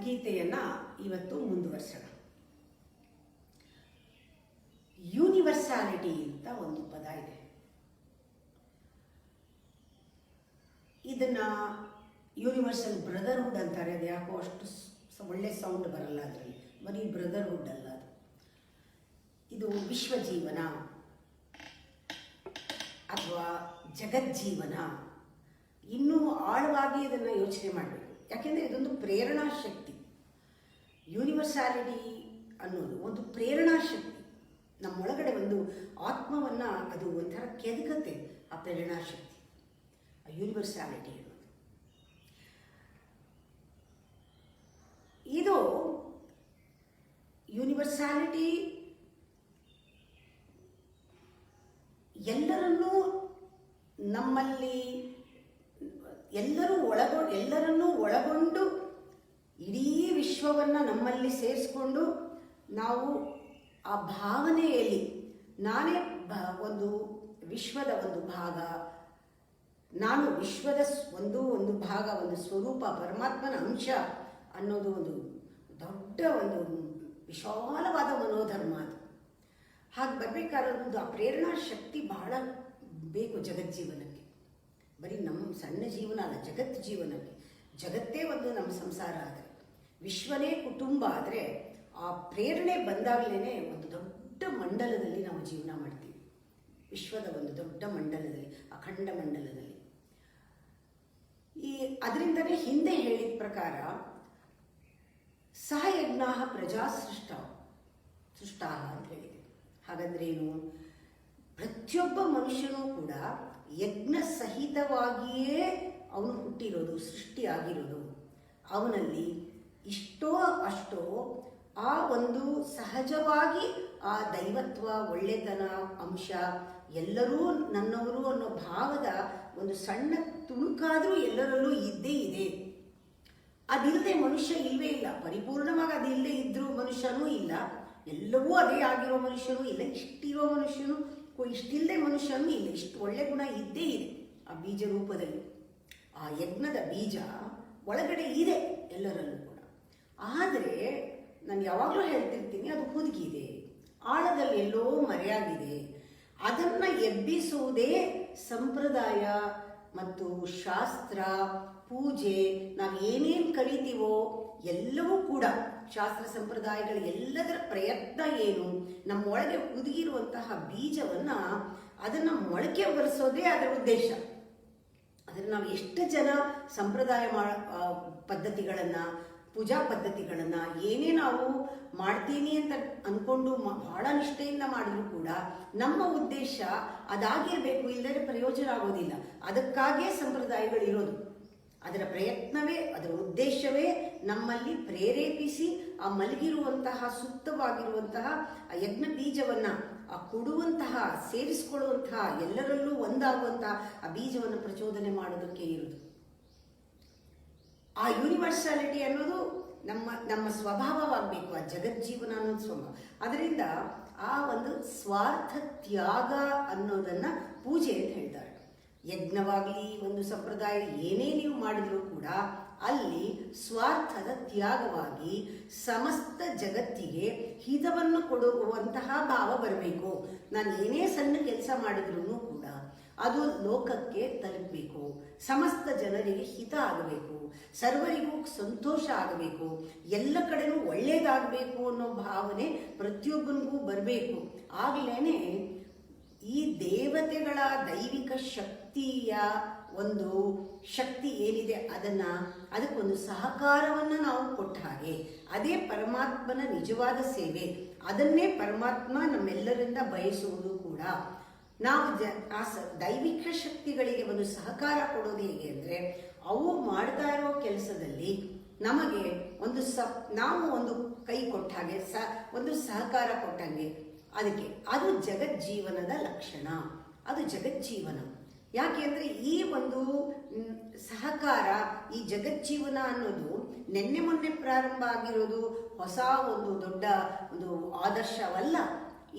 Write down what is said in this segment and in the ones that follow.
ಗೀತೆಯನ್ನು ಇವತ್ತು ಮುಂದುವರಿಸೋಣ. ಯೂನಿವರ್ಸಾಲಿಟಿ ಅಂತ ಒಂದು ಪದ ಇದೆ. ಇದನ್ನ ಯೂನಿವರ್ಸಲ್ ಬ್ರದರ್ಹುಡ್ ಅಂತಾರೆ. ಅದು ಯಾಕೋ ಅಷ್ಟು ಒಳ್ಳೆ ಸೌಂಡ್ ಬರಲ್ಲ ಅದರಲ್ಲಿ. ಬರೀ ಬ್ರದರ್ಹುಡ್ ಅಲ್ಲ ಅದು. ಇದು ವಿಶ್ವಜೀವನ ಅಥವಾ ಜಗಜ್ಜೀವನ. ಇನ್ನೂ ಆಳವಾಗಿ ಇದನ್ನು ಯೋಚನೆ ಮಾಡಬೇಕು. ಯಾಕೆಂದರೆ ಇದೊಂದು ಪ್ರೇರಣಾ ಶಕ್ತಿ. ಯೂನಿವರ್ಸಾಲಿಟಿ ಅನ್ನೋದು ಒಂದು ಪ್ರೇರಣಾ ಶಕ್ತಿ. ನಮ್ಮೊಳಗಡೆ ಒಂದು ಆತ್ಮವನ್ನು ಅದು ಒಂಥರ ಕೆದಕತ್ತೆ. ಆ ಪ್ರೇರಣಾ ಶಕ್ತಿ, ಆ ಯೂನಿವರ್ಸಾಲಿಟಿ ಅನ್ನೋದು. ಇದು ಯೂನಿವರ್ಸಾಲಿಟಿ ಎಲ್ಲರನ್ನೂ ನಮ್ಮಲ್ಲಿ ಎಲ್ಲರನ್ನೂ ಒಳಗೊಂಡು ಇಡೀ ವಿಶ್ವವನ್ನು ನಮ್ಮಲ್ಲಿ ಸೇರಿಸ್ಕೊಂಡು ನಾವು ಆ ಭಾವನೆಯಲ್ಲಿ ನಾನೇ ಒಂದು ವಿಶ್ವದ ಒಂದು ಭಾಗ, ನಾನು ವಿಶ್ವದ ಒಂದು ಭಾಗ, ಒಂದು ಸ್ವರೂಪ, ಪರಮಾತ್ಮನ ಅಂಶ ಅನ್ನೋದು ಒಂದು ದೊಡ್ಡ ಒಂದು ವಿಶಾಲವಾದ ಮನೋಧರ್ಮ. ಅದು ಹಾಗೆ ಬರಬೇಕಾದ್ರೆ ಒಂದು ಆ ಪ್ರೇರಣಾ ಶಕ್ತಿ ಬಹಳ ಬೇಕು ಜಗಜ್ಜೀವನಕ್ಕೆ. ಬರೀ ನಮ್ಮ ಸಣ್ಣ ಜೀವನ ಅಲ್ಲ, ಜಗತ್ ಜೀವನಕ್ಕೆ. ಜಗತ್ತೇ ಒಂದು ನಮ್ಮ ಸಂಸಾರ ಆದರೆ, ವಿಶ್ವನೇ ಕುಟುಂಬ ಆದರೆ, ಆ ಪ್ರೇರಣೆ ಬಂದಾಗಲೇ ಒಂದು ದೊಡ್ಡ ಮಂಡಲದಲ್ಲಿ ನಾವು ಜೀವನ ಮಾಡ್ತೀವಿ. ವಿಶ್ವದ ಒಂದು ದೊಡ್ಡ ಮಂಡಲದಲ್ಲಿ, ಅಖಂಡ ಮಂಡಲದಲ್ಲಿ. ಅದರಿಂದನೇ ಹಿಂದೆ ಹೇಳಿದ ಪ್ರಕಾರ ಸಹಯಜ್ಞ ಪ್ರಜಾ ಸೃಷ್ಟಾ ಅಂತ ಹೇಳಿದೆ. ಹಾಗಂದ್ರೆ ಏನು? ಪ್ರತಿಯೊಬ್ಬ ಮನುಷ್ಯನೂ ಕೂಡ ಯಜ್ಞ ಸಹಿತವಾಗಿಯೇ ಅವನು ಹುಟ್ಟಿರೋದು, ಸೃಷ್ಟಿಯಾಗಿರೋದು. ಅವನಲ್ಲಿ ಇಷ್ಟೋ ಅಷ್ಟೋ ಆ ಒಂದು ಸಹಜವಾಗಿ ಆ ದೈವತ್ವ, ಒಳ್ಳೆತನ ಅಂಶ, ಎಲ್ಲರೂ ನನ್ನವರು ಅನ್ನೋ ಭಾವದ ಒಂದು ಸಣ್ಣ ತುಣುಕಾದರೂ ಎಲ್ಲರಲ್ಲೂ ಇದ್ದೇ ಇದೆ. ಅದಿಲ್ಲದೆ ಮನುಷ್ಯ ಇಲ್ಲವೇ ಇಲ್ಲ. ಪರಿಪೂರ್ಣವಾಗಿ ಅದಿಲ್ಲದೆ ಇದ್ರೂ ಮನುಷ್ಯನೂ ಇಲ್ಲ. ಎಲ್ಲವೂ ಅದೇ ಆಗಿರೋ ಮನುಷ್ಯನೂ ಇಲ್ಲ. ಇಷ್ಟಿರೋ ಮನುಷ್ಯನು, ಇಷ್ಟಿಲ್ಲದೆ ಮನುಷ್ಯನೂ ಇಲ್ಲ. ಇಷ್ಟು ಒಳ್ಳೆ ಗುಣ ಇದ್ದೇ ಇದೆ ಆ ಬೀಜ ರೂಪದಲ್ಲಿ. ಆ ಯಜ್ಞದ ಬೀಜ ಒಳಗಡೆ ಇದೆ ಎಲ್ಲರಲ್ಲೂ ಕೂಡ. ಆದರೆ ನಾನು ಯಾವಾಗಲೂ ಹೇಳ್ತಿರ್ತೀನಿ, ಅದು ಹುದುಗಿದೆ, ಆಳದಲ್ಲಿ ಎಲ್ಲೋ ಮರೆಯಾಗಿದೆ. ಅದನ್ನು ಎಬ್ಬಿಸುವುದೇ ಸಂಪ್ರದಾಯ ಮತ್ತು ಶಾಸ್ತ್ರ, ಪೂಜೆ. ನಾವು ಏನೇನು ಕಲಿತೀವೋ ಎಲ್ಲವೂ ಕೂಡ ಶಾಸ್ತ್ರ ಸಂಪ್ರದಾಯಗಳು ಎಲ್ಲದರ ಪ್ರಯತ್ನ ಏನು? ನಮ್ಮೊಳಗೆ ಹುದುಗಿರುವಂತಹ ಬೀಜವನ್ನು ಅದನ್ನು ಮೊಳಕೆ ಬರೆಸೋದೇ ಅದರ ಉದ್ದೇಶ. ಅದನ್ನು ನಾವು ಎಷ್ಟು ಜನ ಸಂಪ್ರದಾಯ ಪದ್ಧತಿಗಳನ್ನು, ಪೂಜಾ ಪದ್ಧತಿಗಳನ್ನು ಏನೇ ನಾವು ಮಾಡ್ತೀನಿ ಅಂತ ಅಂದ್ಕೊಂಡು ಬಹಳ ನಿಷ್ಠೆಯಿಂದ ಮಾಡಿದ್ರು ಕೂಡ ನಮ್ಮ ಉದ್ದೇಶ ಅದಾಗಿರಬೇಕು, ಇಲ್ಲದೇ ಪ್ರಯೋಜನ ಆಗೋದಿಲ್ಲ. ಅದಕ್ಕಾಗೇ ಸಂಪ್ರದಾಯಗಳಿರೋದು. ಅದರ ಪ್ರಯತ್ನವೇ, ಅದರ ಉದ್ದೇಶವೇ ನಮ್ಮಲ್ಲಿ ಪ್ರೇರೇಪಿಸಿ ಆ ಮಲಗಿರುವಂತಹ, ಸುಪ್ತವಾಗಿರುವಂತಹ ಆ ಯಜ್ಞ ಬೀಜವನ್ನು ಕೊಡುವಂತಹ, ಸೇರಿಸಿಕೊಳ್ಳುವಂತಹ, ಎಲ್ಲರಲ್ಲೂ ಒಂದಾಗುವಂತಹ ಆ ಬೀಜವನ್ನು ಪ್ರಚೋದನೆ ಮಾಡೋದಕ್ಕೆ ಇರುವುದು. ಆ ಯೂನಿವರ್ಸಾಲಿಟಿ ಅನ್ನೋದು ನಮ್ಮ ಸ್ವಭಾವವಾಗಬೇಕು. ಆ ಜಗಜ್ಜೀವನ ಅನ್ನೋದು ಸ್ವಭಾವ. ಅದರಿಂದ ಆ ಒಂದು ಸ್ವಾರ್ಥ ತ್ಯಾಗ ಅನ್ನೋದನ್ನು ಪೂಜೆ ಅಂತ ಹೇಳ್ತಾರೆ. ಯಜ್ಞವಾಗಲಿ, ಒಂದು ಸಂಪ್ರದಾಯ ಏನೇ ನೀವು ಮಾಡಿದರೂ ಕೂಡ ಅಲ್ಲಿ ಸ್ವಾರ್ಥದ ತ್ಯಾಗವಾಗಿ ಸಮಸ್ತ ಜಗತ್ತಿಗೆ ಹಿತವನ್ನು ಕೊಡುವಂತಹ ಭಾವ ಬರಬೇಕು. ನಾನು ಏನೇ ಸಣ್ಣ ಕೆಲಸ ಮಾಡಿದ್ರೂ ಕೂಡ ಅದು ಲೋಕಕ್ಕೆ ತಲುಪಬೇಕು, ಸಮಸ್ತ ಜನರಿಗೆ ಹಿತ ಆಗಬೇಕು, ಸರ್ವರಿಗೂ ಸಂತೋಷ ಆಗಬೇಕು, ಎಲ್ಲ ಕಡೆನೂ ಒಳ್ಳೆಯದಾಗಬೇಕು ಅನ್ನೋ ಭಾವನೆ ಪ್ರತಿಯೊಬ್ಬನಿಗೂ ಬರಬೇಕು. ಆಗಲೇ ಈ ದೇವತೆಗಳ ದೈವಿಕ ಶಕ್ತಿಯ ಒಂದು ಶಕ್ತಿ ಏನಿದೆ ಅದಕ್ಕೊಂದು ಸಹಕಾರವನ್ನು ನಾವು ಕೊಟ್ಟ ಹಾಗೆ, ಅದೇ ಪರಮಾತ್ಮನ ನಿಜವಾದ ಸೇವೆ. ಅದನ್ನೇ ಪರಮಾತ್ಮ ನಮ್ಮೆಲ್ಲರಿಂದ ಬಯಸುವುದು ಕೂಡ. ನಾವು ದೈವಿಕ ಶಕ್ತಿಗಳಿಗೆ ಒಂದು ಸಹಕಾರ ಕೊಡೋದು ಹೇಗೆ ಅಂದರೆ, ಅವು ಮಾಡ್ತಾ ಇರೋ ಕೆಲಸದಲ್ಲಿ ನಮಗೆ ನಾವು ಒಂದು ಕೈ ಕೊಟ್ಟ ಹಾಗೆ, ಒಂದು ಸಹಕಾರ ಕೊಟ್ಟಂಗೆ ಅದಕ್ಕೆ. ಅದು ಜಗಜ್ಜೀವನದ ಲಕ್ಷಣ, ಅದು ಜಗಜ್ಜೀವನ. ಯಾಕೆ ಅಂದರೆ ಈ ಒಂದು ಸಹಕಾರ, ಈ ಜಗಜ್ಜೀವನ ಅನ್ನೋದು ನೆನ್ನೆ ಮೊನ್ನೆ ಪ್ರಾರಂಭ ಆಗಿರೋದು ಹೊಸ ಒಂದು ದೊಡ್ಡ ಒಂದು ಆದರ್ಶವಲ್ಲ.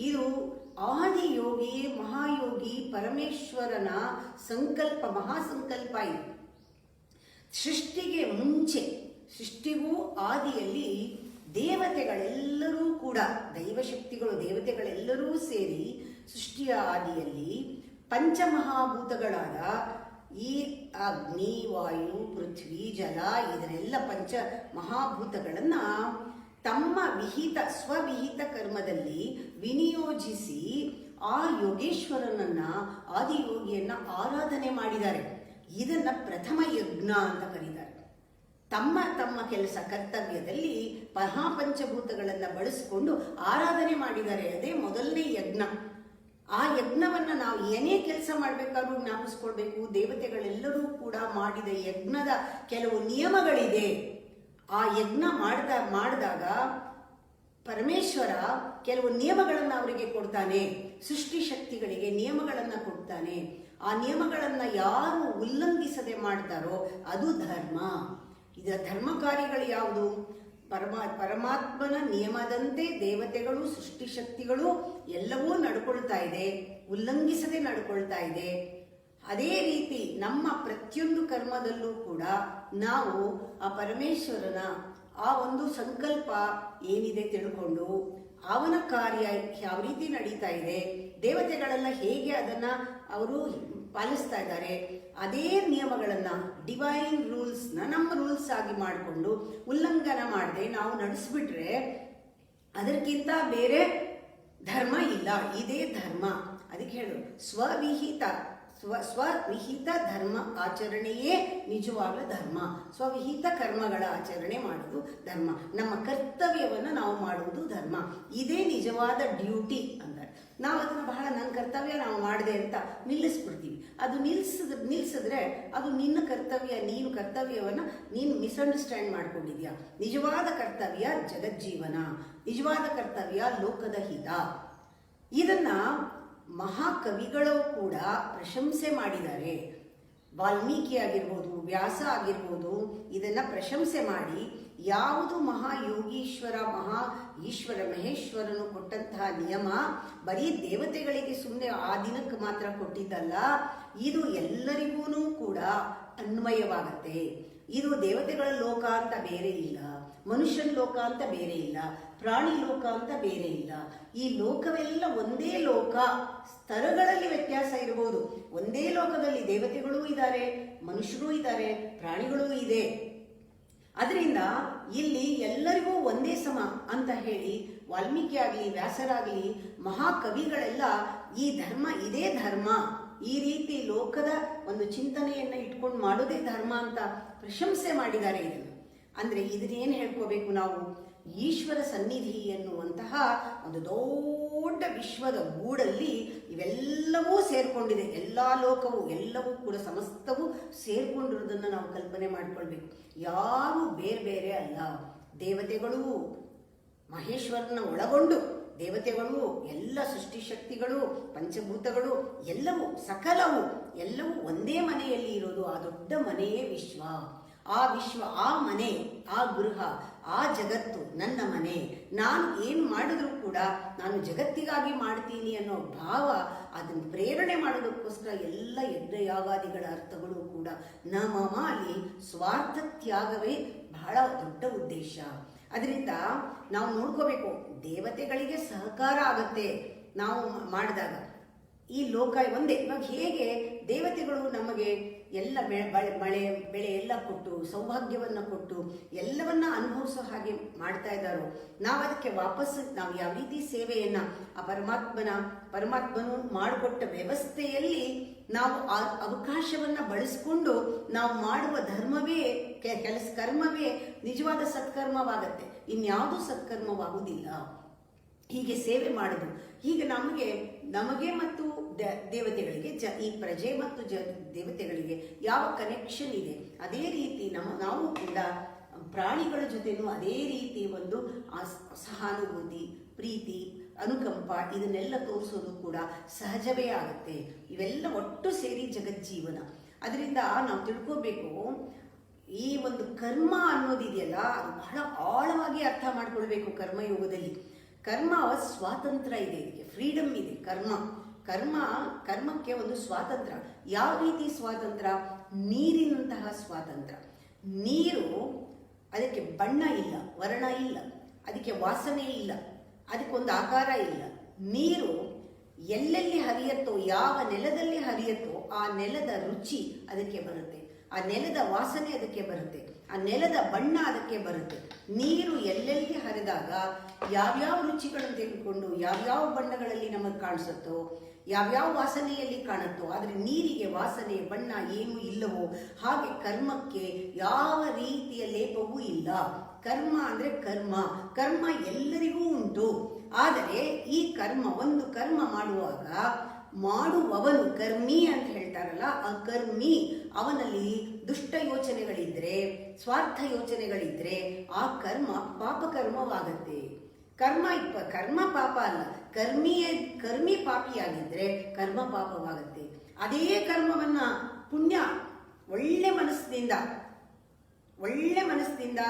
ಇದು ಆದಿಯೋಗಿ, ಮಹಾಯೋಗಿ ಪರಮೇಶ್ವರನ ಸಂಕಲ್ಪ, ಮಹಾಸಂಕಲ್ಪ ಇದು. ಸೃಷ್ಟಿಗೆ ಮುಂಚೆ ಸೃಷ್ಟಿಗೂ ಆದಿಯಲ್ಲಿ ದೇವತೆಗಳೆಲ್ಲರೂ ಕೂಡ ದೈವಶಕ್ತಿಗಳು ದೇವತೆಗಳೆಲ್ಲರೂ ಸೇರಿ ಸೃಷ್ಟಿಯ ಆದಿಯಲ್ಲಿ ಪಂಚಮಹಾಭೂತಗಳಾದ ಈ ಅಗ್ನಿ ವಾಯು ಪೃಥ್ವಿ ಜಲ ಇದನ್ನೆಲ್ಲ ಪಂಚ ಮಹಾಭೂತಗಳನ್ನು ತಮ್ಮ ಸ್ವವಿಹಿತ ಕರ್ಮದಲ್ಲಿ ವಿನಿಯೋಜಿಸಿ ಆ ಯೋಗೇಶ್ವರನನ್ನ ಆದಿಯೋಗಿಯನ್ನ ಆರಾಧನೆ ಮಾಡಿದ್ದಾರೆ. ಇದನ್ನ ಪ್ರಥಮ ಯಜ್ಞ ಅಂತ ಕರೀತಾರೆ. ತಮ್ಮ ತಮ್ಮ ಕೆಲಸ ಕರ್ತವ್ಯದಲ್ಲಿ ಮಹಾಪಂಚಭೂತಗಳನ್ನು ಬಳಸಿಕೊಂಡು ಆರಾಧನೆ ಮಾಡಿದ್ದಾರೆ. ಅದೇ ಮೊದಲನೇ ಯಜ್ಞ. ಆ ಯಜ್ಞವನ್ನ ನಾವು ಏನೇ ಕೆಲಸ ಮಾಡಬೇಕಾದ್ರೂ ಜ್ಞಾಪಿಸ್ಕೊಳ್ಬೇಕು. ದೇವತೆಗಳೆಲ್ಲರೂ ಕೂಡ ಮಾಡಿದ ಯಜ್ಞದ ಕೆಲವು ನಿಯಮಗಳಿದೆ. ಆ ಯಜ್ಞ ಮಾಡಿದಾಗ ಪರಮೇಶ್ವರ ಕೆಲವು ನಿಯಮಗಳನ್ನು ಅವರಿಗೆ ಕೊಡ್ತಾನೆ. ಸೃಷ್ಟಿ ಶಕ್ತಿಗಳಿಗೆ ನಿಯಮಗಳನ್ನು ಕೊಡ್ತಾನೆ. ಆ ನಿಯಮಗಳನ್ನು ಯಾರು ಉಲ್ಲಂಘಿಸದೆ ಮಾಡ್ತಾರೋ ಅದು ಧರ್ಮ. ಇದರ ಧರ್ಮ ಕಾರ್ಯಗಳು ಯಾವುದು? ಪರಮಾತ್ಮನ ನಿಯಮದಂತೆ ದೇವತೆಗಳು ಸೃಷ್ಟಿ ಶಕ್ತಿಗಳು ಎಲ್ಲವೂ ನಡ್ಕೊಳ್ತಾ ಇದೆ, ಉಲ್ಲಂಘಿಸದೆ ನಡ್ಕೊಳ್ತಾ ಇದೆ. ಅದೇ ರೀತಿ ನಮ್ಮ ಪ್ರತಿಯೊಂದು ಕರ್ಮದಲ್ಲೂ ಕೂಡ ನಾವು ಆ ಪರಮೇಶ್ವರನ ಆ ಒಂದು ಸಂಕಲ್ಪ ಏನಿದೆ ತಿಳ್ಕೊಂಡು ಅವನ ಕಾರ್ಯ ಯಾವ ರೀತಿ ನಡೀತಾ ಇದೆ, ದೇವತೆಗಳೆಲ್ಲ ಹೇಗೆ ಅದನ್ನ ಅವರು ಪಾಲಿಸ್ತಾ ಇದ್ದಾರೆ, ಅದೇ ನಿಯಮಗಳನ್ನ ಡಿವೈನ್ ರೂಲ್ಸ್ನ ನಮ್ಮ ರೂಲ್ಸ್ ಆಗಿ ಮಾಡಿಕೊಂಡು ಉಲ್ಲಂಘನ ಮಾಡದೆ ನಾವು ನಡೆಸ್ಬಿಟ್ರೆ ಅದಕ್ಕಿಂತ ಬೇರೆ ಧರ್ಮ ಇಲ್ಲ. ಇದೇ ಧರ್ಮ. ಅದಕ್ಕೆ ಹೇಳು ಸ್ವವಿಹಿತ ಧರ್ಮ ಆಚರಣೆಯೇ ನಿಜವಾಗ್ಲೂ ಧರ್ಮ. ಸ್ವವಿಹಿತ ಕರ್ಮಗಳ ಆಚರಣೆ ಮಾಡುವುದು ಧರ್ಮ. ನಮ್ಮ ಕರ್ತವ್ಯವನ್ನು ನಾವು ಮಾಡುವುದು ಧರ್ಮ. ಇದೇ ನಿಜವಾದ ಡ್ಯೂಟಿ ಅಂತಾರೆ. ನಾವು ಅದನ್ನು ಬಹಳ ನನ್ನ ಕರ್ತವ್ಯ ನಾವು ಮಾಡಿದೆ ಅಂತ ನಿಲ್ಲಿಸ್ಬಿಡ್ತೀವಿ. ಅದು ನಿಲ್ಲಿಸಿದ್ರೆ ಅದು ನಿನ್ನ ಕರ್ತವ್ಯ. ನೀನು ಕರ್ತವ್ಯವನ್ನು ನೀನು ಮಿಸ್ಅಂಡರ್ಸ್ಟ್ಯಾಂಡ್ ಮಾಡ್ಕೊಂಡಿದ್ಯಾ. ನಿಜವಾದ ಕರ್ತವ್ಯ ಜಗಜ್ಜೀವನ, ನಿಜವಾದ ಕರ್ತವ್ಯ ಲೋಕದ ಹಿತ. ಇದನ್ನ ಮಹಾಕವಿಗಳು ಕೂಡ ಪ್ರಶಂಸೆ ಮಾಡಿದ್ದಾರೆ. ವಾಲ್ಮೀಕಿ ಆಗಿರ್ಬೋದು, ವ್ಯಾಸ ಆಗಿರ್ಬೋದು, ಇದನ್ನ ಪ್ರಶಂಸೆ ಮಾಡಿ ಯಾವುದು ಈಶ್ವರ ಮಹೇಶ್ವರನು ಕೊಟ್ಟಂತಹ ನಿಯಮ ಬರೀ ದೇವತೆಗಳಿಗೆ ಸುಮ್ಮನೆ ಆ ದಿನಕ್ಕೆ ಮಾತ್ರ ಕೊಟ್ಟಿದ್ದಲ್ಲ, ಇದು ಎಲ್ಲರಿಗೂ ಕೂಡ ಅನ್ವಯವಾಗತ್ತೆ. ಇದು ದೇವತೆಗಳ ಲೋಕ ಅಂತ ಬೇರೆ ಇಲ್ಲ, ಮನುಷ್ಯನ ಲೋಕ ಅಂತ ಬೇರೆ ಇಲ್ಲ, ಪ್ರಾಣಿ ಲೋಕ ಅಂತ ಬೇರೆ ಇಲ್ಲ. ಈ ಲೋಕವೆಲ್ಲ ಒಂದೇ ಲೋಕ. ಸ್ತರಗಳಲ್ಲಿ ವ್ಯತ್ಯಾಸ ಇರಬಹುದು. ಒಂದೇ ಲೋಕದಲ್ಲಿ ದೇವತೆಗಳೂ ಇದ್ದಾರೆ, ಮನುಷ್ಯರೂ ಇದ್ದಾರೆ, ಪ್ರಾಣಿಗಳೂ ಇದೆ. ಅದರಿಂದ ಇಲ್ಲಿ ಎಲ್ಲರಿಗೂ ಒಂದೇ ಸಮ ಅಂತ ಹೇಳಿ ವಾಲ್ಮೀಕಿ ಆಗಲಿ ವ್ಯಾಸರಾಗಲಿ ಮಹಾಕವಿಗಳೆಲ್ಲ ಈ ಧರ್ಮ ಇದೇ ಧರ್ಮ, ಈ ರೀತಿ ಲೋಕದ ಒಂದು ಚಿಂತನೆಯನ್ನ ಇಟ್ಕೊಂಡು ಮಾಡೋದೇ ಧರ್ಮ ಅಂತ ಪ್ರಶಂಸೆ ಮಾಡಿದ್ದಾರೆ. ಇದನ್ನು ಅಂದ್ರೆ ಇದನ್ನೇನು ಹೇಳ್ಕೋಬೇಕು ನಾವು? ಈಶ್ವರ ಸನ್ನಿಧಿ ಎನ್ನುವಂತಹ ಒಂದು ದೊಡ್ಡ ವಿಶ್ವದ ಗೂಡಲ್ಲಿ ಇವೆಲ್ಲವೂ ಸೇರ್ಕೊಂಡಿದೆ. ಎಲ್ಲ ಲೋಕವು ಎಲ್ಲವೂ ಕೂಡ ಸಮಸ್ತವೂ ಸೇರ್ಕೊಂಡಿರೋದನ್ನು ನಾವು ಕಲ್ಪನೆ ಮಾಡ್ಕೊಳ್ಬೇಕು. ಯಾರು ಬೇರೆ ಬೇರೆ ಅಲ್ಲ. ದೇವತೆಗಳು ಮಹೇಶ್ವರನ ಒಳಗೊಂಡು ದೇವತೆಗಳು ಎಲ್ಲ ಸೃಷ್ಟಿಶಕ್ತಿಗಳು ಪಂಚಭೂತಗಳು ಎಲ್ಲವೂ ಸಕಲವು ಎಲ್ಲವೂ ಒಂದೇ ಮನೆಯಲ್ಲಿ ಇರೋದು. ಆ ದೊಡ್ಡ ಮನೆಯೇ ವಿಶ್ವ. ಆ ವಿಶ್ವ, ಆ ಮನೆ, ಆ ಗೃಹ, ಆ ಜಗತ್ತು ನನ್ನ ಮನೆ. ನಾನು ಏನು ಮಾಡಿದ್ರೂ ಕೂಡ ನಾನು ಜಗತ್ತಿಗಾಗಿ ಮಾಡ್ತೀನಿ ಅನ್ನೋ ಭಾವ, ಅದನ್ನು ಪ್ರೇರಣೆ ಮಾಡೋದಕ್ಕೋಸ್ಕರ ಎಲ್ಲ ಯಜ್ಞಯಾಗಾದಿಗಳ ಅರ್ಥಗಳು ಕೂಡ ನಮಮ ಅಲ್ಲಿ ಸ್ವಾರ್ಥ ತ್ಯಾಗವೇ ಬಹಳ ದೊಡ್ಡ ಉದ್ದೇಶ. ಅದರಿಂದ ನಾವು ನೋಡ್ಕೋಬೇಕು, ದೇವತೆಗಳಿಗೆ ಸಹಕಾರ ಆಗತ್ತೆ ನಾವು ಮಾಡಿದಾಗ. ಈ ಲೋಕ ಒಂದೇ. ಇವಾಗ ಹೇಗೆ ದೇವತೆಗಳು ನಮಗೆ ಎಲ್ಲ ಮಳೆ ಬೆಳೆ ಎಲ್ಲ ಕೊಟ್ಟು ಸೌಭಾಗ್ಯವನ್ನು ಕೊಟ್ಟು ಎಲ್ಲವನ್ನ ಅನುಭವಿಸೋ ಹಾಗೆ ಮಾಡ್ತಾ ಇದ್ದಾರೋ, ನಾವು ಅದಕ್ಕೆ ವಾಪಸ್ ನಾವು ಯಾವ ರೀತಿ ಸೇವೆಯನ್ನ ಆ ಪರಮಾತ್ಮನು ಮಾಡಿಕೊಟ್ಟ ವ್ಯವಸ್ಥೆಯಲ್ಲಿ ನಾವು ಆ ಅವಕಾಶವನ್ನ ಬಳಸಿಕೊಂಡು ನಾವು ಮಾಡುವ ಧರ್ಮವೇ ಕರ್ಮವೇ ನಿಜವಾದ ಸತ್ಕರ್ಮವಾಗತ್ತೆ. ಇನ್ಯಾವುದೂ ಸತ್ಕರ್ಮವಾಗುವುದಿಲ್ಲ. ಹೀಗೆ ಸೇವೆ ಮಾಡೋದು. ಹೀಗೆ ನಮಗೆ ಮತ್ತು ದೇವತೆಗಳಿಗೆ ಈ ಪ್ರಜೆ ಮತ್ತು ದೇವತೆಗಳಿಗೆ ಯಾವ ಕನೆಕ್ಷನ್ ಇದೆ, ಅದೇ ರೀತಿ ನಾವು ಕೂಡ ಪ್ರಾಣಿಗಳ ಜೊತೆನೂ ಅದೇ ರೀತಿ ಒಂದು ಸಹಾನುಭೂತಿ, ಪ್ರೀತಿ, ಅನುಕಂಪ ಇದನ್ನೆಲ್ಲ ತೋರಿಸೋದು ಕೂಡ ಸಹಜವೇ ಆಗುತ್ತೆ. ಇವೆಲ್ಲ ಒಟ್ಟು ಸೇರಿ ಜಗಜ್ಜೀವನ. ಅದರಿಂದ ನಾವು ತಿಳ್ಕೋಬೇಕು, ಈ ಒಂದು ಕರ್ಮ ಅನ್ನೋದಿದೆಯಲ್ಲ ಅದು ಬಹಳ ಆಳವಾಗಿ ಅರ್ಥ ಮಾಡ್ಕೊಳ್ಬೇಕು. ಕರ್ಮಯೋಗದಲ್ಲಿ ಕರ್ಮ ಸ್ವಾತಂತ್ರ್ಯ ಇದೆ, ಇದಕ್ಕೆ ಫ್ರೀಡಮ್ ಇದೆ. ಕರ್ಮಕ್ಕೆ ಒಂದು ಸ್ವಾತಂತ್ರ್ಯ. ಯಾವ ರೀತಿ ಸ್ವಾತಂತ್ರ್ಯ? ನೀರಿನಂತಹ ಸ್ವಾತಂತ್ರ್ಯ. ನೀರು ಅದಕ್ಕೆ ಬಣ್ಣ ಇಲ್ಲ, ವರ್ಣ ಇಲ್ಲ, ಅದಕ್ಕೆ ವಾಸನೆ ಇಲ್ಲ, ಅದಕ್ಕೊಂದು ಆಕಾರ ಇಲ್ಲ. ನೀರು ಎಲ್ಲೆಲ್ಲಿ ಹರಿಯತ್ತೋ, ಯಾವ ನೆಲದಲ್ಲಿ ಹರಿಯತ್ತೋ ಆ ನೆಲದ ರುಚಿ ಅದಕ್ಕೆ ಬರುತ್ತೆ, ಆ ನೆಲದ ವಾಸನೆ ಅದಕ್ಕೆ ಬರುತ್ತೆ, ಆ ನೆಲದ ಬಣ್ಣ ಅದಕ್ಕೆ ಬರುತ್ತೆ. ನೀರು ಎಲ್ಲೆಲ್ಲಿ ಹರಿದಾಗ ಯಾವ್ಯಾವ ರುಚಿಗಳನ್ನು ತೆಗೆದುಕೊಂಡು ಯಾವ್ಯಾವ ಬಣ್ಣಗಳಲ್ಲಿ ನಮಗೆ ಕಾಣಿಸುತ್ತೋ, ಯಾವ್ಯಾವ ವಾಸನೆಯಲ್ಲಿ ಕಾಣುತ್ತೋ, ಆದರೆ ನೀರಿಗೆ ವಾಸನೆ ಬಣ್ಣ ಏನೂ ಇಲ್ಲವೋ ಹಾಗೆ ಕರ್ಮಕ್ಕೆ ಯಾವ ರೀತಿಯ ಲೇಪವೂ ಇಲ್ಲ. ಕರ್ಮ ಅಂದರೆ ಕರ್ಮ, ಕರ್ಮ ಎಲ್ಲರಿಗೂ ಉಂಟು. ಆದರೆ ಈ ಕರ್ಮ, ಒಂದು ಕರ್ಮ ಮಾಡುವಾಗ ಮಾಡುವವನು ಕರ್ಮಿ ಅಂತ ಹೇಳ್ತಾರಲ್ಲ, ಆ ಕರ್ಮಿ ಅವನಲ್ಲಿ ದುಷ್ಟ ಯೋಚನೆಗಳಿದ್ರೆ, ಸ್ವಾರ್ಥ ಯೋಚನೆಗಳಿದ್ರೆ ಆ ಕರ್ಮ ಪಾಪಕರ್ಮವಾಗತ್ತೆ. ಕರ್ಮ ಪಾಪ ಅಲ್ಲ, ಕರ್ಮಿ ಪಾಪಿಯಾಗಿದ್ರೆ ಕರ್ಮ ಪಾಪವಾಗತ್ತೆ. ಅದೇ ಕರ್ಮವನ್ನ ಪುಣ್ಯ ಒಳ್ಳೆ ಮನಸ್ಸಿನಿಂದ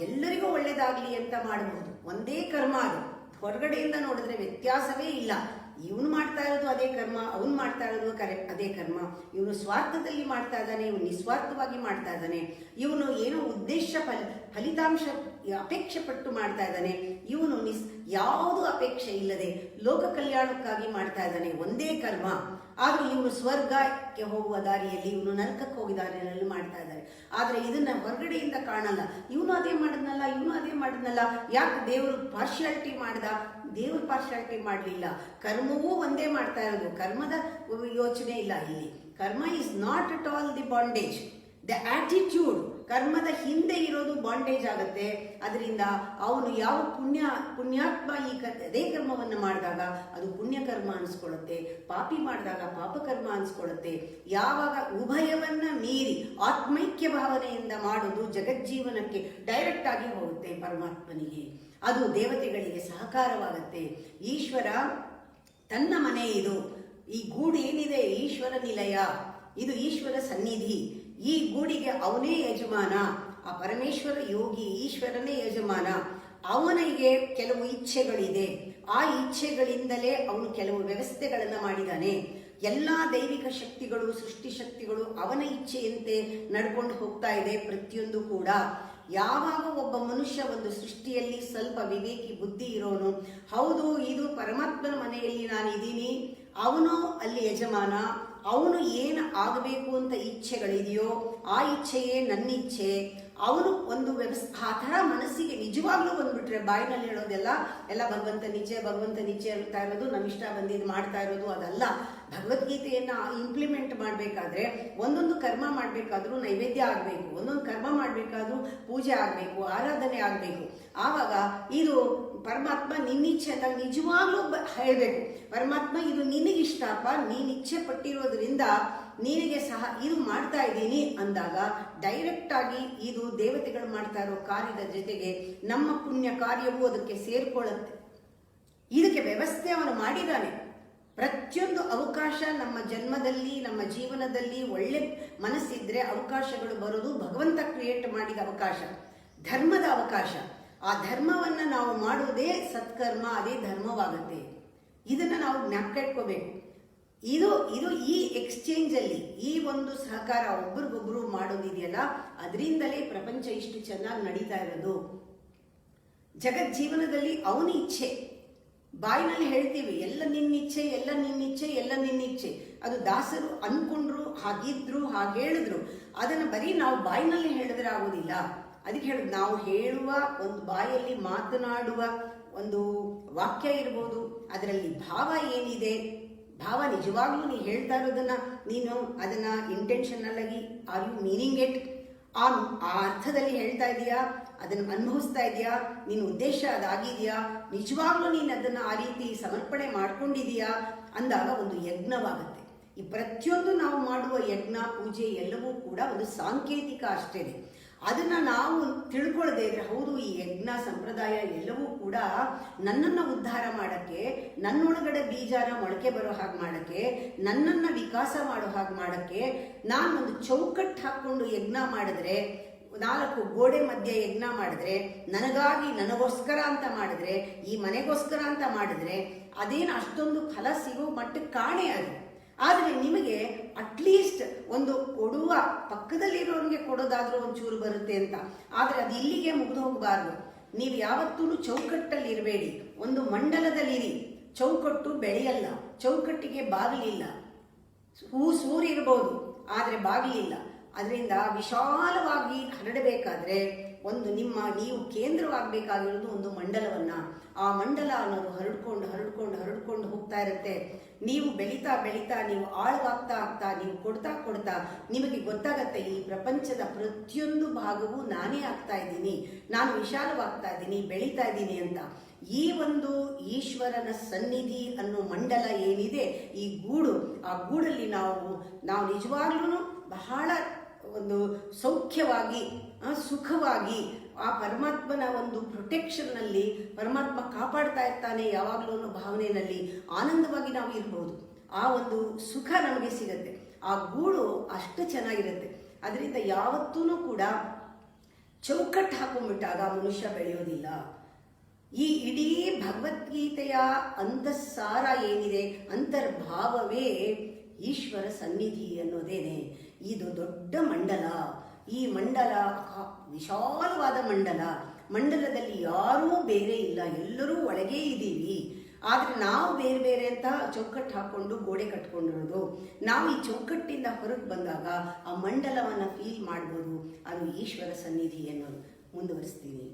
ಎಲ್ಲರಿಗೂ ಒಳ್ಳೇದಾಗ್ಲಿ ಅಂತ ಮಾಡಬಹುದು. ಒಂದೇ ಕರ್ಮ ಅದು, ಹೊರಗಡೆಯಿಂದ ನೋಡಿದ್ರೆ ವ್ಯತ್ಯಾಸವೇ ಇಲ್ಲ. ಇವನು ಮಾಡ್ತಾ ಇರೋದು ಅದೇ ಕರ್ಮ, ಅವನು ಮಾಡ್ತಾ ಇರೋದು ಅದೇ ಕರ್ಮ. ಇವನು ಸ್ವಾರ್ಥದಲ್ಲಿ ಮಾಡ್ತಾ ಇದ್ದಾನೆ, ಇವನು ನಿಸ್ವಾರ್ಥವಾಗಿ ಮಾಡ್ತಾ ಇದ್ದಾನೆ, ಇವನು ಏನೋ ಉದ್ದೇಶ ಫಲಿತಾಂಶ ಅಪೇಕ್ಷೆ ಪಟ್ಟು ಮಾಡ್ತಾ ಇದ್ದಾನೆ, ಇವನು ಯಾವುದು ಅಪೇಕ್ಷೆ ಇಲ್ಲದೆ ಲೋಕ ಕಲ್ಯಾಣಕ್ಕಾಗಿ ಮಾಡ್ತಾ ಇದ್ದಾನೆ. ಒಂದೇ ಕರ್ಮ. ಆದ್ರೂ ಇವನು ಸ್ವರ್ಗಕ್ಕೆ ಹೋಗುವ ದಾರಿಯಲ್ಲಿ, ಇವನು ನರಕಕ್ಕೆ ಹೋಗಿ ದಾರಿಯಲ್ಲಿ ಮಾಡ್ತಾ ಇದ್ದಾರೆ. ಆದ್ರೆ ಇದನ್ನ ಹೊರಗಡೆಯಿಂದ ಕಾಣಲ್ಲ. ಇವನು ಅದೇ ಮಾಡಿದ್ನಲ್ಲ, ಯಾಕೆ ದೇವರು ಪಾರ್ಶಿಯಾಲಿಟಿ ಮಾಡ್ದ? ದೇವರು ಪಾರ್ಶಿಯಾಲಿಟಿ ಮಾಡಲಿಲ್ಲ. ಕರ್ಮವೂ ಒಂದೇ ಮಾಡ್ತಾ ಇರೋದು, ಕರ್ಮದ ಯೋಚನೆ ಇಲ್ಲ ಇಲ್ಲಿ. ಕರ್ಮ is not at all the bondage, the attitude. ಕರ್ಮದ ಹಿಂದೆ ಇರೋದು ಬಾಂಡೇಜ್ ಆಗುತ್ತೆ. ಅದರಿಂದ ಅವನು ಯಾವ ಪುಣ್ಯಾತ್ಮ ಅದೇ ಕರ್ಮವನ್ನು ಮಾಡಿದಾಗ ಅದು ಪುಣ್ಯಕರ್ಮ ಅನಿಸ್ಕೊಳ್ಳುತ್ತೆ, ಪಾಪಿ ಮಾಡಿದಾಗ ಪಾಪಕರ್ಮ ಅನಿಸ್ಕೊಳ್ಳುತ್ತೆ. ಯಾವಾಗ ಉಭಯವನ್ನ ಮೀರಿ ಆತ್ಮೈಕ್ಯ ಭಾವನೆಯಿಂದ ಮಾಡೋದು ಜಗಜ್ಜೀವನಕ್ಕೆ ಡೈರೆಕ್ಟ್ ಆಗಿ ಹೋಗುತ್ತೆ ಪರಮಾತ್ಮನಿಗೆ, ಅದು ದೇವತೆಗಳಿಗೆ ಸಹಕಾರವಾಗುತ್ತೆ. ಈಶ್ವರ ತನ್ನ ಮನೆ ಇದು, ಈ ಗೂಡು ಏನಿದೆ ಈಶ್ವರ ನಿಲಯ, ಇದು ಈಶ್ವರ ಸನ್ನಿಧಿ. ಈ ಗೂಡಿಗೆ ಅವನೇ ಯಜಮಾನ. ಆ ಪರಮೇಶ್ವರ ಯೋಗಿ ಈಶ್ವರನೇ ಯಜಮಾನ. ಅವನಿಗೆ ಕೆಲವು ಇಚ್ಛೆಗಳಿದೆ, ಆ ಇಚ್ಛೆಗಳಿಂದಲೇ ಅವನು ಕೆಲವು ವ್ಯವಸ್ಥೆಗಳನ್ನು ಮಾಡಿದ್ದಾನೆ. ಎಲ್ಲಾ ದೈವಿಕ ಶಕ್ತಿಗಳು, ಸೃಷ್ಟಿ ಶಕ್ತಿಗಳು ಅವನ ಇಚ್ಛೆಯಂತೆ ನಡ್ಕೊಂಡು ಹೋಗ್ತಾ ಇದೆ ಪ್ರತಿಯೊಂದು ಕೂಡ. ಯಾವಾಗ ಒಬ್ಬ ಮನುಷ್ಯ ಒಂದು ಸೃಷ್ಟಿಯಲ್ಲಿ ಸ್ವಲ್ಪ ವಿವೇಕಿ ಬುದ್ಧಿ ಇರೋನು, ಹೌದು ಇದು ಪರಮಾತ್ಮನ ಮನೆಯಲ್ಲಿ ನಾನು ಇದ್ದೀನಿ, ಅವನು ಅಲ್ಲಿ ಯಜಮಾನ, ಅವನು ಏನು ಆಗಬೇಕು ಅಂತ ಇಚ್ಛೆಗಳಿದೆಯೋ ಆ ಇಚ್ಛೆಯೇ ನನ್ನ ಇಚ್ಛೆ, ಅವನು ಒಂದು ಆ ಥರ ಮನಸ್ಸಿಗೆ ನಿಜವಾಗ್ಲೂ ಬಂದ್ಬಿಟ್ರೆ, ಬಾಯಿನಲ್ಲಿ ಹೇಳೋದೆಲ್ಲ ಭಗವಂತ ನಿಚ್ಚೆ ಇರ್ತಾ ಇರೋದು, ನಮ್ಮಿಷ್ಟ ಬಂದಿದ್ದು ಮಾಡ್ತಾ ಇರೋದು ಅದಲ್ಲ. ಭಗವದ್ಗೀತೆಯನ್ನ ಇಂಪ್ಲಿಮೆಂಟ್ ಮಾಡಬೇಕಾದ್ರೆ ಒಂದೊಂದು ಕರ್ಮ ಮಾಡಬೇಕಾದ್ರೂ ನೈವೇದ್ಯ ಆಗಬೇಕು, ಒಂದೊಂದು ಕರ್ಮ ಮಾಡಬೇಕಾದ್ರೂ ಪೂಜೆ ಆಗಬೇಕು, ಆರಾಧನೆ ಆಗಬೇಕು. ಆವಾಗ ಇದು ಪರಮಾತ್ಮ ನಿನ್ನಿಚ್ಛೆ ಅಂದಾಗ ನಿಜವಾಗ್ಲೂ ಹೇಳಬೇಕು, ಪರಮಾತ್ಮ ಇದು ನಿನಗಿಷ್ಟಪ್ಪ, ನೀನು ಇಚ್ಛೆ ಪಟ್ಟಿರೋದ್ರಿಂದ ನಿನಗೆ ಸಹ ಇದು ಮಾಡ್ತಾ ಇದ್ದೀನಿ ಅಂದಾಗ ಡೈರೆಕ್ಟ್ ಆಗಿ ಇದು ದೇವತೆಗಳು ಮಾಡ್ತಾ ಇರೋ ಕಾರ್ಯದ ಜೊತೆಗೆ ನಮ್ಮ ಪುಣ್ಯ ಕಾರ್ಯವೂ ಅದಕ್ಕೆ ಸೇರ್ಕೊಳ್ಳುತ್ತೆ. ಇದಕ್ಕೆ ವ್ಯವಸ್ಥೆ ಅವನು ಮಾಡಿದ್ದಾನೆ. ಪ್ರತಿಯೊಂದು ಅವಕಾಶ ನಮ್ಮ ಜನ್ಮದಲ್ಲಿ, ನಮ್ಮ ಜೀವನದಲ್ಲಿ ಒಳ್ಳೆ ಮನಸ್ಸಿದ್ರೆ ಅವಕಾಶಗಳು ಬರೋದು ಭಗವಂತ ಕ್ರಿಯೇಟ್ ಮಾಡಿದ ಅವಕಾಶ, ಧರ್ಮದ ಅವಕಾಶ. ಆ ಧರ್ಮವನ್ನ ನಾವು ಮಾಡುವುದೇ ಸತ್ಕರ್ಮ, ಅದೇ ಧರ್ಮವಾಗುತ್ತೆ. ಇದನ್ನ ನಾವು ಜ್ಞಾಪಕ ಇದು ಈ ಎಕ್ಸ್ಚೇಂಜ್ ಅಲ್ಲಿ, ಈ ಒಂದು ಸಹಕಾರ ಒಬ್ರಿಗೊಬ್ರು ಮಾಡೋದಿದೆಯಲ್ಲ, ಅದರಿಂದಲೇ ಪ್ರಪಂಚ ಇಷ್ಟು ಚೆನ್ನಾಗಿ ನಡೀತಾ ಇರೋದು. ಜಗಜ್ಜೀವನದಲ್ಲಿ ಅವನ ಇಚ್ಛೆ, ಬಾಯಿನಲ್ಲಿ ಹೇಳ್ತೀವಿ ಎಲ್ಲ ನಿನ್ನಿಚ್ಛೆ, ಅದು ದಾಸರು ಅನ್ಕೊಂಡ್ರು, ಹಾಗಿದ್ರು, ಹಾಗೆ ಹೇಳಿದ್ರು. ಅದನ್ನು ಬರೀ ನಾವು ಬಾಯಿನಲ್ಲಿ ಹೇಳಿದ್ರೆ ಆಗೋದಿಲ್ಲ. ಅದಕ್ಕೆ ಹೇಳುದು, ನಾವು ಹೇಳುವ ಒಂದು ಬಾಯಲ್ಲಿ ಮಾತನಾಡುವ ಒಂದು ವಾಕ್ಯ ಇರ್ಬೋದು, ಅದರಲ್ಲಿ ಭಾವ ಏನಿದೆ, ಭಾವ ನಿಜವಾಗ್ಲೂ ನೀ ಹೇಳ್ತಾ ಇರೋದನ್ನ ನೀನು ಅದನ್ನ ಇಂಟೆನ್ಷನಲ್ ಆಗಿ ಆರ್ ಯು ಮೀನಿಂಗ್ ಇಟ್, ಆ ಅರ್ಥದಲ್ಲಿ ಹೇಳ್ತಾ ಇದೀಯಾ, ಅದನ್ನು ಅನುಭವಿಸ್ತಾ ಇದೆಯಾ, ನಿನ್ನ ಉದ್ದೇಶ ಅದಾಗಿದೆಯಾ, ನಿಜವಾಗ್ಲೂ ನೀನು ಅದನ್ನು ಆ ರೀತಿ ಸಮರ್ಪಣೆ ಮಾಡ್ಕೊಂಡಿದೀಯಾ ಅಂದಾಗ ಒಂದು ಯಜ್ಞವಾಗುತ್ತೆ. ಈ ಪ್ರತಿಯೊಂದು ನಾವು ಮಾಡುವ ಯಜ್ಞ, ಪೂಜೆ ಎಲ್ಲವೂ ಕೂಡ ಒಂದು ಸಾಂಕೇತಿಕ ಅಷ್ಟೇ. ಅದನ್ನ ನಾವು ತಿಳ್ಕೊಳ್ಳದೆ ಇದ್ರೆ, ಹೌದು ಈ ಯಜ್ಞ ಸಂಪ್ರದಾಯ ಎಲ್ಲವೂ ಕೂಡ ನನ್ನನ್ನು ಉದ್ಧಾರ ಮಾಡಕ್ಕೆ, ನನ್ನೊಳಗಡೆ ಬೀಜಾನ ಮೊಳಕೆ ಬರೋ ಹಾಗೆ ಮಾಡಕ್ಕೆ, ನನ್ನನ್ನ ವಿಕಾಸ ಮಾಡೋ ಹಾಗೆ ಮಾಡಕ್ಕೆ, ನಾನು ಒಂದು ಚೌಕಟ್ಟು ಹಾಕೊಂಡು ಯಜ್ಞ ಮಾಡಿದ್ರೆ, 4 ಗೋಡೆ ಮಧ್ಯೆ ಯಜ್ಞ ಮಾಡಿದ್ರೆ, ನನಗೋಸ್ಕರ ಅಂತ ಮಾಡಿದ್ರೆ, ಈ ಮನೆಗೋಸ್ಕರ ಅಂತ ಮಾಡಿದ್ರೆ, ಅದೇನು ಅಷ್ಟೊಂದು ಫಲ ಸಿಗೋ ಮಟ್ಟಕ್ಕೆ ಕಾಣೆ ಅದು. ಆದರೆ ನಿಮಗೆ ಅಟ್ಲೀಸ್ಟ್ ಒಂದು ಕೊಡುವ, ಪಕ್ಕದಲ್ಲಿರೋರಿಗೆ ಕೊಡೋದಾದ್ರೂ ಒಂಚೂರು ಬರುತ್ತೆ ಅಂತ. ಆದರೆ ಅದು ಇಲ್ಲಿಗೆ ಮುಗಿದು ಹೋಗಬಾರ್ದು. ನೀವು ಯಾವತ್ತೂ ಚೌಕಟ್ಟಲ್ಲಿ ಇರಬೇಡಿ, ಒಂದು ಮಂಡಲದಲ್ಲಿರಿ. ಚೌಕಟ್ಟು ಬೆಳೆಯಲ್ಲ, ಚೌಕಟ್ಟಿಗೆ ಬಾಗಿಲಿಲ್ಲ. ಸೂರ್ಯ ಇರಬಹುದು ಆದರೆ ಬಾಗಿಲಿಲ್ಲ. ಅದರಿಂದ ವಿಶಾಲವಾಗಿ ಹರಡಬೇಕಾದ್ರೆ ನೀವು ಕೇಂದ್ರವಾಗಬೇಕಾಗಿರೋದು ಒಂದು ಮಂಡಲವನ್ನ. ಆ ಮಂಡಲ ಅನ್ನೋದು ಹರಡ್ಕೊಂಡು ಹರಡ್ಕೊಂಡು ಹರಡ್ಕೊಂಡು ಹೋಗ್ತಾ ಇರುತ್ತೆ. ನೀವು ಬೆಳೀತಾ ಬೆಳೀತಾ, ನೀವು ಆಳವಾಗ್ತಾ ಆಗ್ತಾ, ನೀವು ಕೊಡ್ತಾ ಕೊಡ್ತಾ ನಿಮಗೆ ಗೊತ್ತಾಗತ್ತೆ ಈ ಪ್ರಪಂಚದ ಪ್ರತಿಯೊಂದು ಭಾಗವೂ ನಾನೇ ಆಗ್ತಾ ಇದ್ದೀನಿ, ನಾನು ವಿಶಾಲವಾಗ್ತಾ ಇದ್ದೀನಿ, ಬೆಳೀತಾ ಇದ್ದೀನಿ ಅಂತ. ಈ ಒಂದು ಈಶ್ವರನ ಸನ್ನಿಧಿ ಅನ್ನೋ ಮಂಡಲ ಏನಿದೆ, ಈ ಗೂಡು, ಆ ಗೂಡಲ್ಲಿ ನಾವು ನಿಜವಾಗ್ಲೂ ಬಹಳ ಒಂದು ಸೌಖ್ಯವಾಗಿ, ಸುಖವಾಗಿ, ಆ ಪರಮಾತ್ಮನ ಒಂದು ಪ್ರೊಟೆಕ್ಷನ್ನಲ್ಲಿ ಪರಮಾತ್ಮ ಕಾಪಾಡ್ತಾ ಇರ್ತಾನೆ ಯಾವಾಗಲೂ ಅನ್ನೋ ಭಾವನೆಯಲ್ಲಿ ಆನಂದವಾಗಿ ನಾವು ಇರ್ಬೋದು. ಆ ಒಂದು ಸುಖ ನಮಗೆ ಸಿಗತ್ತೆ. ಆ ಗೂಡು ಅಷ್ಟು ಚೆನ್ನಾಗಿರುತ್ತೆ. ಅದರಿಂದ ಯಾವತ್ತೂ ಕೂಡ ಚೌಕಟ್ಟು ಹಾಕೊಂಡ್ಬಿಟ್ಟಾಗ ಮನುಷ್ಯ ಬೆಳೆಯೋದಿಲ್ಲ. ಈ ಇಡೀ ಭಗವದ್ಗೀತೆಯ ಅಂತಸ್ಸಾರ ಏನಿದೆ, ಅಂತರ್ಭಾವವೇ ಈಶ್ವರ ಸನ್ನಿಧಿ ಅನ್ನೋದೇನೆ. ಇದು ದೊಡ್ಡ ಮಂಡಲ. ಈ ಮಂಡಲ ವಿಶಾಲವಾದ ಮಂಡಲದಲ್ಲಿ ಯಾರೂ ಬೇರೆ ಇಲ್ಲ, ಎಲ್ಲರೂ ಒಳಗೇ ಇದ್ದೀವಿ. ಆದರೆ ನಾವು ಬೇರೆ ಬೇರೆ ಅಂತ ಚೌಕಟ್ಟು ಹಾಕೊಂಡು ಗೋಡೆ ಕಟ್ಕೊಂಡಿರೋದು. ನಾವು ಈ ಚೌಕಟ್ಟಿಂದ ಹೊರಗೆ ಬಂದಾಗ ಆ ಮಂಡಲವನ್ನು ಫೀಲ್ ಮಾಡ್ಬೋದು. ಅದು ಈಶ್ವರ ಸನ್ನಿಧಿ ಅನ್ನೋದು. ಮುಂದುವರಿಸ್ತೀನಿ.